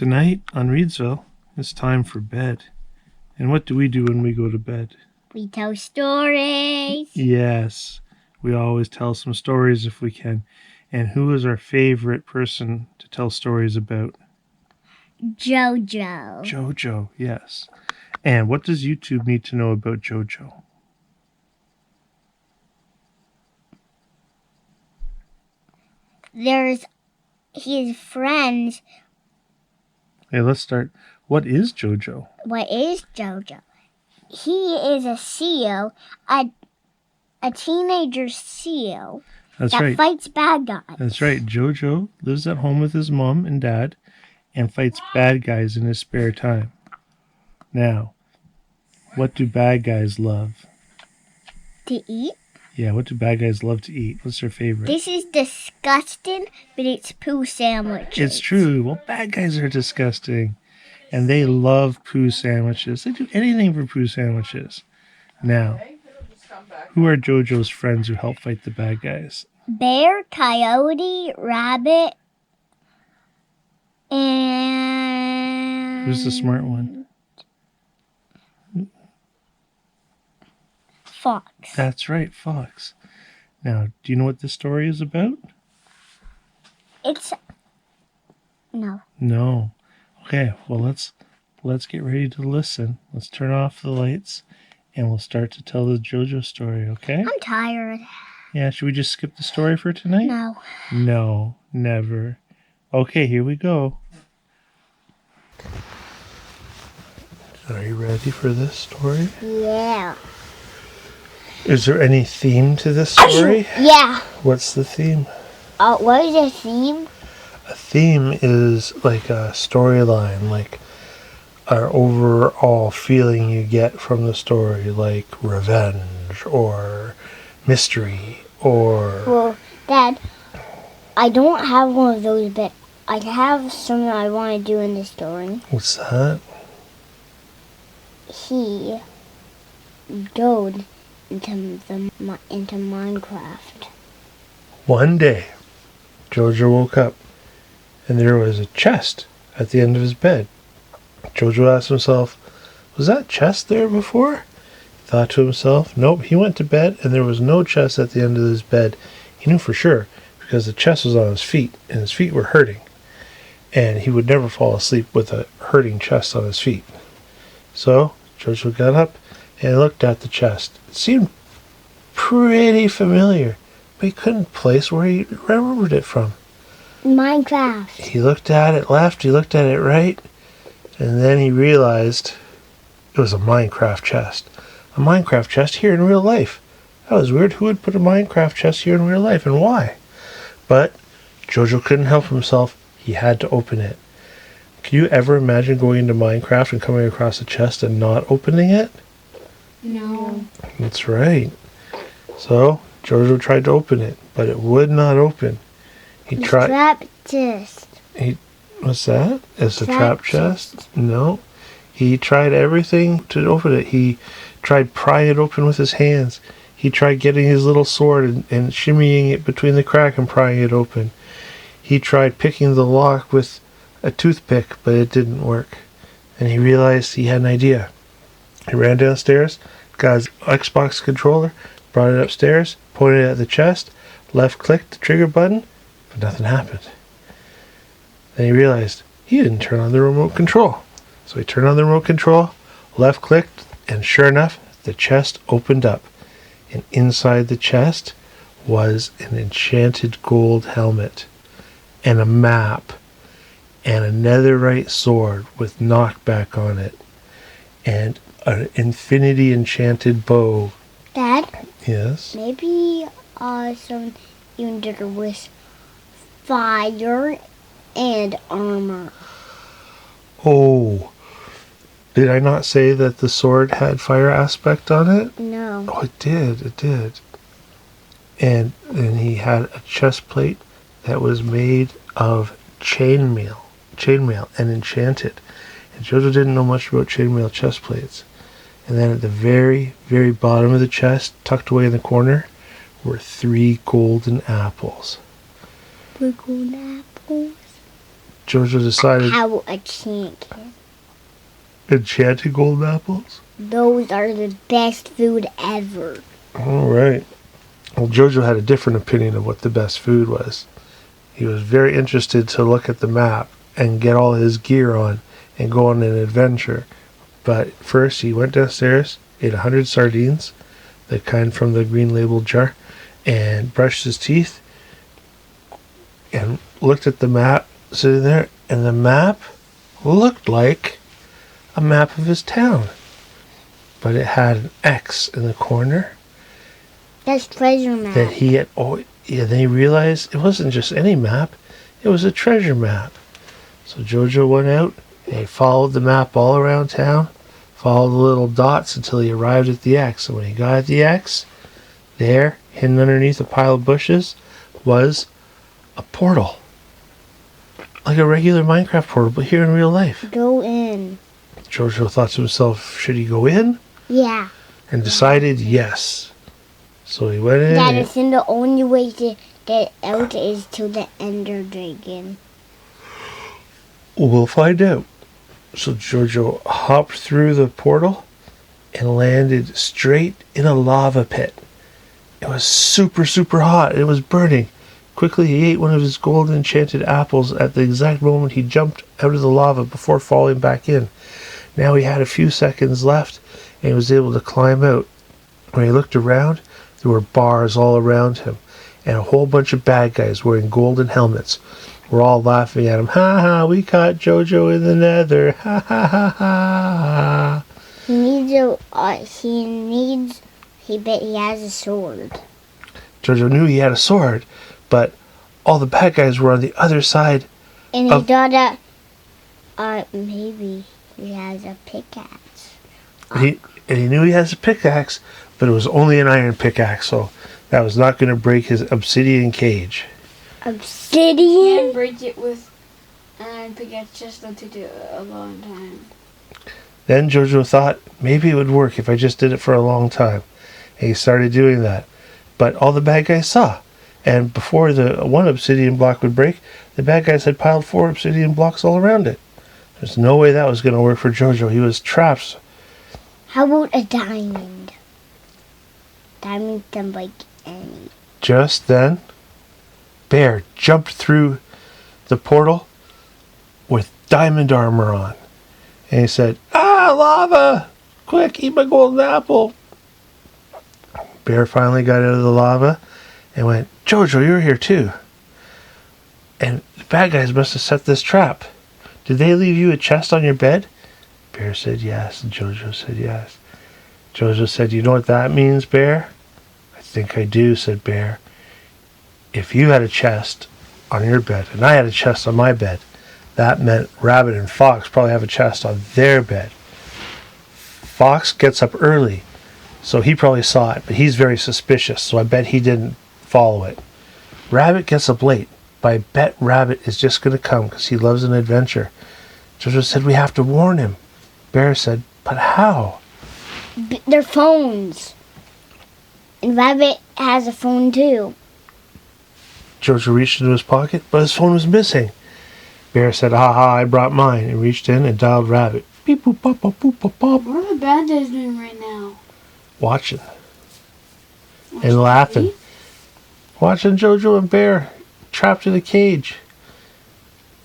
Tonight on Reedsville, it's time for bed. And what do we do when we go to bed? We tell stories. Yes, we always tell some stories if we can. And who is our favorite person to tell stories about? Jojo. Jojo, yes. And what does YouTube need to know about Jojo? His friends. Hey, let's start. What is Jojo? What is Jojo? He is a seal, a teenager seal. That's that right. Fights bad guys. That's right. Jojo lives at home with his mom and dad and fights bad guys in his spare time. Now, what do bad guys love? To eat? Yeah, what do bad guys love to eat? What's their favorite? This is disgusting, but it's poo sandwiches. It's true. Well, bad guys are disgusting. And they love poo sandwiches. They do anything for poo sandwiches. Now, who are Jojo's friends who help fight the bad guys? Bear, Coyote, Rabbit, and... Who's the smart one? Fox. That's right, Fox. Now, do you know what this story is about? No. No. Okay, well, let's get ready to listen. Let's turn off the lights, and we'll start to tell the Jojo story, okay? I'm tired. Yeah, should we just skip the story for tonight? No. No, never. Okay, here we go. Are you ready for this story? Yeah. Is there any theme to this story? Yeah. What's the theme? What is a theme? A theme is like a storyline, like our overall feeling you get from the story, like revenge or mystery or... Well, Dad, I don't have one of those, but I have something I want to do in the story. What's that? He goes into Minecraft. One day, Jojo woke up and there was a chest at the end of his bed. Jojo asked himself, was that chest there before? He thought to himself, nope, he went to bed and there was no chest at the end of his bed. He knew for sure because the chest was on his feet and his feet were hurting. And he would never fall asleep with a hurting chest on his feet. So, Jojo got up and looked at the chest. It seemed pretty familiar, but he couldn't place where he remembered it from. Minecraft. He looked at it left, he looked at it right, and then he realized it was a Minecraft chest. A Minecraft chest here in real life. That was weird. Who would put a Minecraft chest here in real life and why? But Jojo couldn't help himself. He had to open it. Can you ever imagine going into Minecraft and coming across a chest and not opening it? No. That's right. So, Jojo tried to open it, but it would not open. He tried... Trap chest. What's that? It's a trap chest? chest? No. He tried everything to open it. He tried prying it open with his hands. He tried getting his little sword and shimmying it between the crack and prying it open. He tried picking the lock with a toothpick, but it didn't work. And he realized he had an idea. He ran downstairs, got his Xbox controller, brought it upstairs, pointed it at the chest, left-clicked the trigger button, but nothing happened. Then he realized he didn't turn on the remote control. So he turned on the remote control, left-clicked, and sure enough, the chest opened up. And inside the chest was an enchanted gold helmet, and a map, and a netherite sword with knockback on it, and an infinity enchanted bow. Dad? Yes? Maybe some even did with fire and armor. Oh, did I not say that the sword had fire aspect on it? No. Oh, it did. And then he had a chest plate that was made of chainmail and enchanted. And Jojo didn't know much about chainmail chest plates. And then at the very, very bottom of the chest, tucked away in the corner, were 3 golden apples. The golden apples? Jojo decided... How a chink. Enchanted golden apples? Those are the best food ever. All right. Well, Jojo had a different opinion of what the best food was. He was very interested to look at the map and get all his gear on and go on an adventure. But first he went downstairs, ate 100 sardines, the kind from the green label jar, and brushed his teeth and looked at the map sitting there, and the map looked like a map of his town. But it had an X in the corner. That's treasure map. That he had... Oh, yeah, then he realized it wasn't just any map. It was a treasure map. So Jojo went out and he followed the map all around town, followed the little dots until he arrived at the X. And when he got at the X, there, hidden underneath a pile of bushes, was a portal. Like a regular Minecraft portal, but here in real life. Go in. Jojo thought to himself, should he go in? Yeah. And decided yes. So he went in. That is the only way to get out is to the Ender Dragon. We'll find out. So Jojo hopped through the portal and landed straight in a lava pit. It was super, super hot. It was burning. Quickly, he ate one of his golden enchanted apples at the exact moment he jumped out of the lava before falling back in. Now he had a few seconds left, and he was able to climb out. When he looked around, there were bars all around him, and a whole bunch of bad guys wearing golden helmets were all laughing at him. Ha ha, we caught Jojo in the Nether. Ha ha ha ha. He bet he has a sword. Jojo knew he had a sword, but all the bad guys were on the other side. And he thought that maybe he has a pickaxe. And he knew he has a pickaxe, but it was only an iron pickaxe, so that was not going to break his obsidian cage. Obsidian? Can't break it with an iron pickaxe, just let it do a long time. Then Jojo thought maybe it would work if I just did it for a long time. And he started doing that. But all the bad guys saw. And before the one obsidian block would break, the bad guys had piled 4 obsidian blocks all around it. There's no way that was going to work for Jojo. He was trapped. How about a diamond? Diamond can break any. Just then, Bear jumped through the portal with diamond armor on. And he said, "Ah, lava! Quick, eat my golden apple!" Bear finally got out of the lava and went, "Jojo, you're here too." And the bad guys must have set this trap. "Did they leave you a chest on your bed?" Bear said yes, and Jojo said yes. Jojo said, "You know what that means, Bear?" "I think I do," said Bear. "If you had a chest on your bed and I had a chest on my bed, that meant Rabbit and Fox probably have a chest on their bed. Fox gets up early, so he probably saw it, but he's very suspicious, so I bet he didn't follow it. Rabbit gets up late, but I bet Rabbit is just going to come because he loves an adventure." Jojo said, "We have to warn him." Bear said, "But how?" Their phones. And Rabbit has a phone too. Jojo reached into his pocket, but his phone was missing. Bear said, "Ha ha, I brought mine," and reached in and dialed Rabbit. Beep boop pop pop boop pop pop. What are the bad guys doing right now? Watching. And laughing. TV? Watching Jojo and Bear trapped in a cage.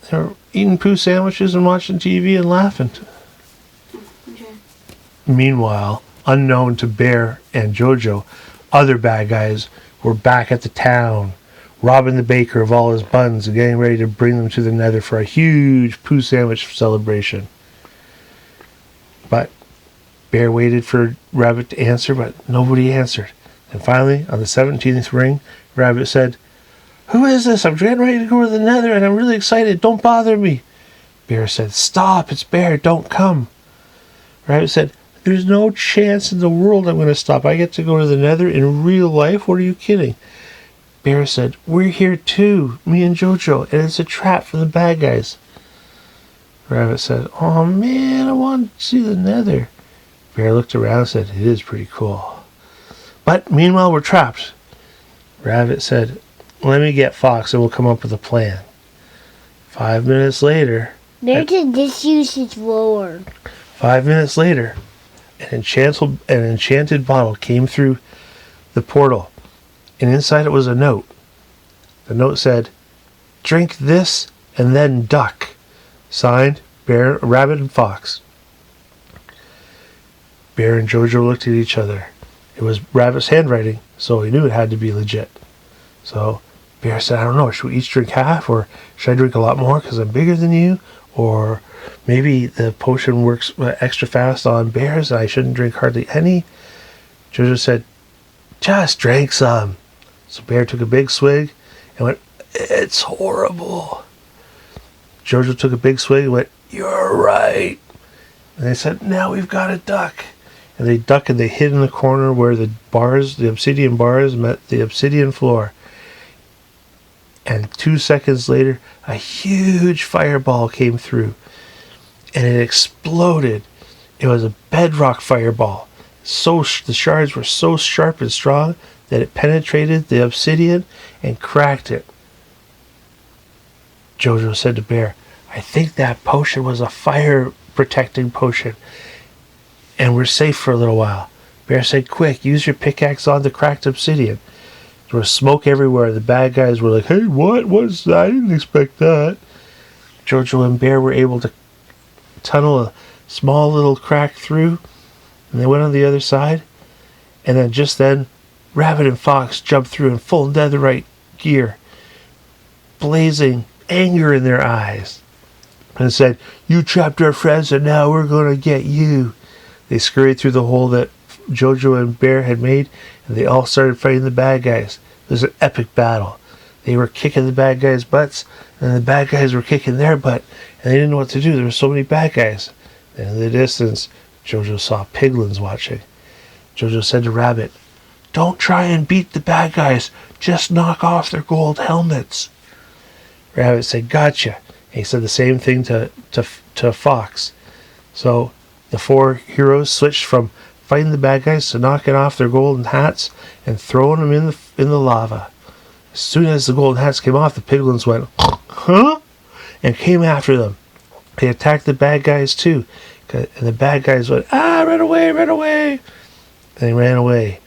They were eating poo sandwiches and watching TV and laughing. Okay. Meanwhile, unknown to Bear and Jojo, other bad guys were back at the town, robbing the baker of all his buns and getting ready to bring them to the Nether for a huge poo sandwich celebration. But Bear waited for Rabbit to answer, but nobody answered. And finally, on the 17th ring, Rabbit said, "Who is this? I'm getting ready to go to the Nether and I'm really excited. Don't bother me." Bear said, "Stop, it's Bear, don't come." Rabbit said, "There's no chance in the world I'm going to stop. I get to go to the Nether in real life. What are you kidding?" Bear said, "We're here too, me and Jojo, and it's a trap for the bad guys." Rabbit said, "Oh man, I want to see the Nether." Bear looked around and said, "It is pretty cool. But meanwhile, we're trapped." Rabbit said, "Let me get Fox and we'll come up with a plan." 5 minutes later, Bear did this use his roar. 5 minutes later, an enchanted bottle came through the portal, and inside it was a note. The note said, "Drink this and then duck." Signed, Bear, Rabbit, and Fox. Bear and Jojo looked at each other. It was Rabbit's handwriting, so he knew it had to be legit. So Bear said, "I don't know, should we each drink half, or should I drink a lot more because I'm bigger than you? Or maybe the potion works extra fast on bears and I shouldn't drink hardly any?" Jojo said, "Just drink some." So Bear took a big swig and went, "It's horrible." Jojo took a big swig and went, "You're right." And they said, "Now we've got a duck." And they ducked and they hid in the corner where the obsidian bars met the obsidian floor. And 2 seconds later, a huge fireball came through. And it exploded. It was a bedrock fireball. The shards were so sharp and strong that it penetrated the obsidian and cracked it. Jojo said to Bear, "I think that potion was a fire protecting potion, and we're safe for a little while." Bear said, "Quick, use your pickaxe on the cracked obsidian." There was smoke everywhere. The bad guys were like, "Hey, what? What's that? I didn't expect that." Jojo and Bear were able to tunnel a small little crack through, and they went on the other side. And then just then, Rabbit and Fox jumped through in full netherite gear, blazing anger in their eyes, and said, "You trapped our friends, and now we're going to get you." They scurried through the hole that Jojo and Bear had made, and they all started fighting the bad guys. It was an epic battle. They were kicking the bad guys' butts, and the bad guys were kicking their butt, and they didn't know what to do. There were so many bad guys. And in the distance, Jojo saw piglins watching. Jojo said to Rabbit, "Don't try and beat the bad guys. Just knock off their gold helmets." Rabbit said, "Gotcha." And he said the same thing to Fox. So the four heroes switched from fighting the bad guys to knocking off their golden hats and throwing them in the lava. As soon as the golden hats came off, the piglins went, "Huh?" and came after them. They attacked the bad guys too. And the bad guys went, "Ah, run away, run away." And they ran away.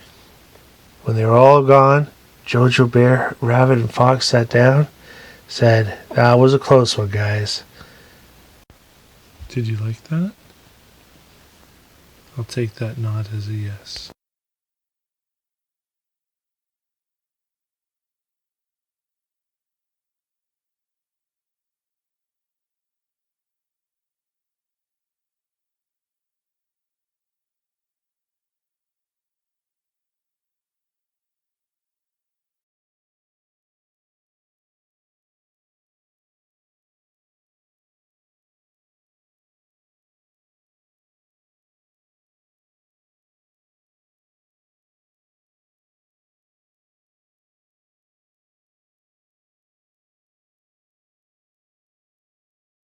When they were all gone, Jojo, Bear, Rabbit, and Fox sat down, said, "That was a close one, guys." Did you like that? I'll take that nod as a yes.